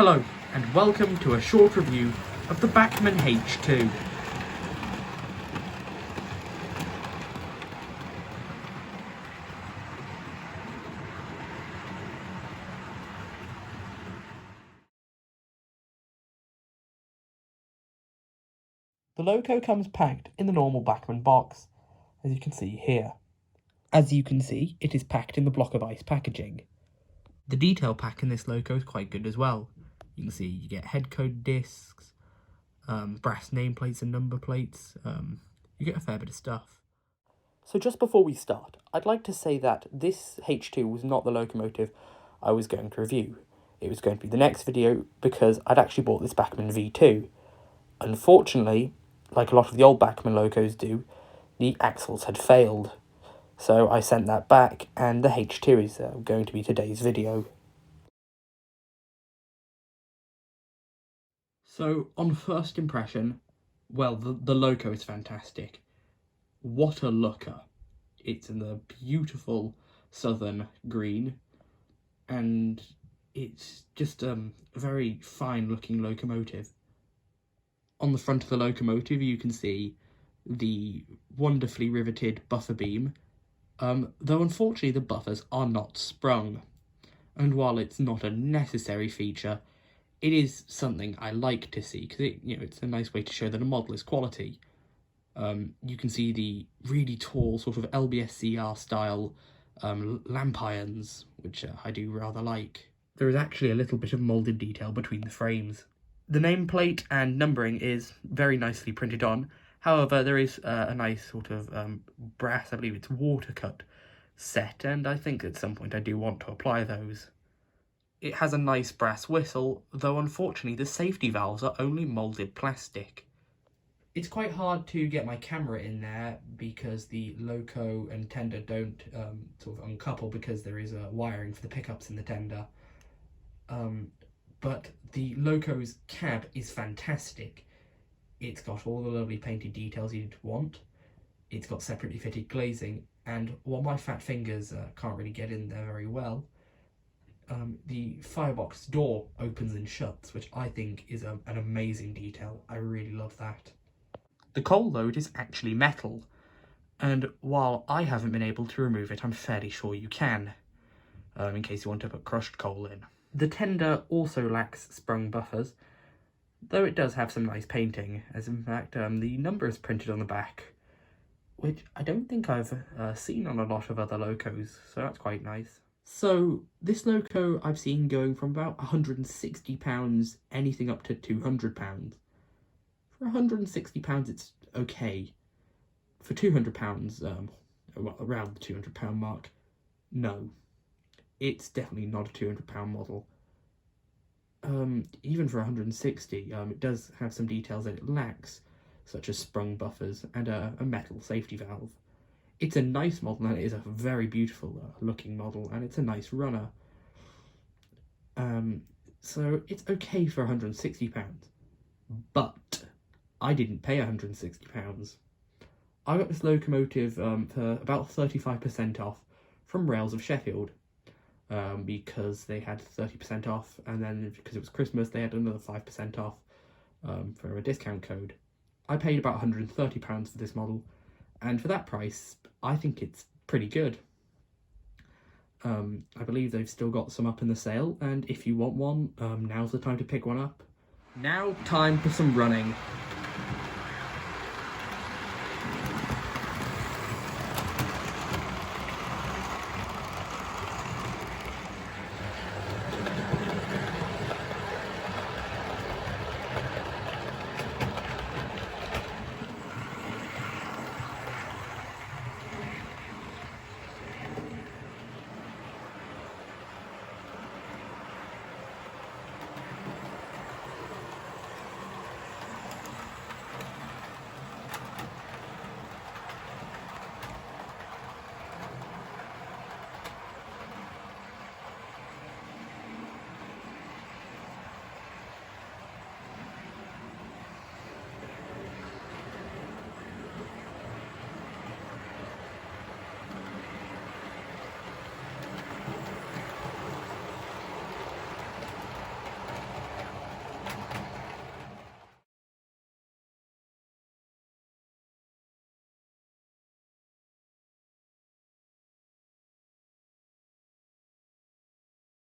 Hello, and welcome to a short review of the Bachmann H2. The loco comes packed in the normal Bachmann box, as you can see here. As you can see, it is packed in the block of ice packaging. The detail pack in this loco is quite good as well. You can see you get head code discs, brass nameplates and number plates. You get a fair bit of stuff. So just before we start, I'd like to say that this H2 was not the locomotive I was going to review. It was going to be the next video because I'd actually bought this Bachmann V2. Unfortunately, like a lot of the old Bachmann locos do, the axles had failed. So I sent that back, and the H2 is going to be today's video. So, on first impression, well, the loco is fantastic. What a looker. It's in the beautiful southern green, and it's just a very fine looking locomotive. On the front of the locomotive you can see the wonderfully riveted buffer beam, though unfortunately the buffers are not sprung. And while it's not a necessary feature, it is something I like to see, because it's a nice way to show that a model is quality. You can see the really tall sort of LBSCR style lamp irons, which I do rather like. There is actually a little bit of moulded detail between the frames. The nameplate and numbering is very nicely printed on. However, there is a nice sort of brass, I believe it's watercut set, and I think at some point I do want to apply those. It has a nice brass whistle, though unfortunately the safety valves are only moulded plastic. It's quite hard to get my camera in there because the loco and tender don't sort of uncouple, because there is a wiring for the pickups in the tender. But the loco's cab is fantastic. It's got all the lovely painted details you'd want. It's got separately fitted glazing, and while my fat fingers can't really get in there very well, the firebox door opens and shuts, which I think is an amazing detail. I really love that. The coal load is actually metal, and while I haven't been able to remove it, I'm fairly sure you can, in case you want to put crushed coal in. The tender also lacks sprung buffers, though it does have some nice painting, as in fact the number is printed on the back, which I don't think I've seen on a lot of other locos, so that's quite nice. So this loco I've seen going from about £160 anything up to £200. For £160 it's okay. For £200, well, around the £200 mark, no. It's definitely not a £200 model. Even for 160, it does have some details that it lacks, such as sprung buffers and a metal safety valve. It's a nice model, and it is a very beautiful looking model, and it's a nice runner. So it's okay for £160, but I didn't pay £160. I got this locomotive for about 35% off from Rails of Sheffield, because they had 30% off, and then because it was Christmas they had another 5% off for a discount code. I paid about £130 for this model, and for that price I think it's pretty good. I believe they've still got some up in the sale, and if you want one, now's the time to pick one up. Now time for some running.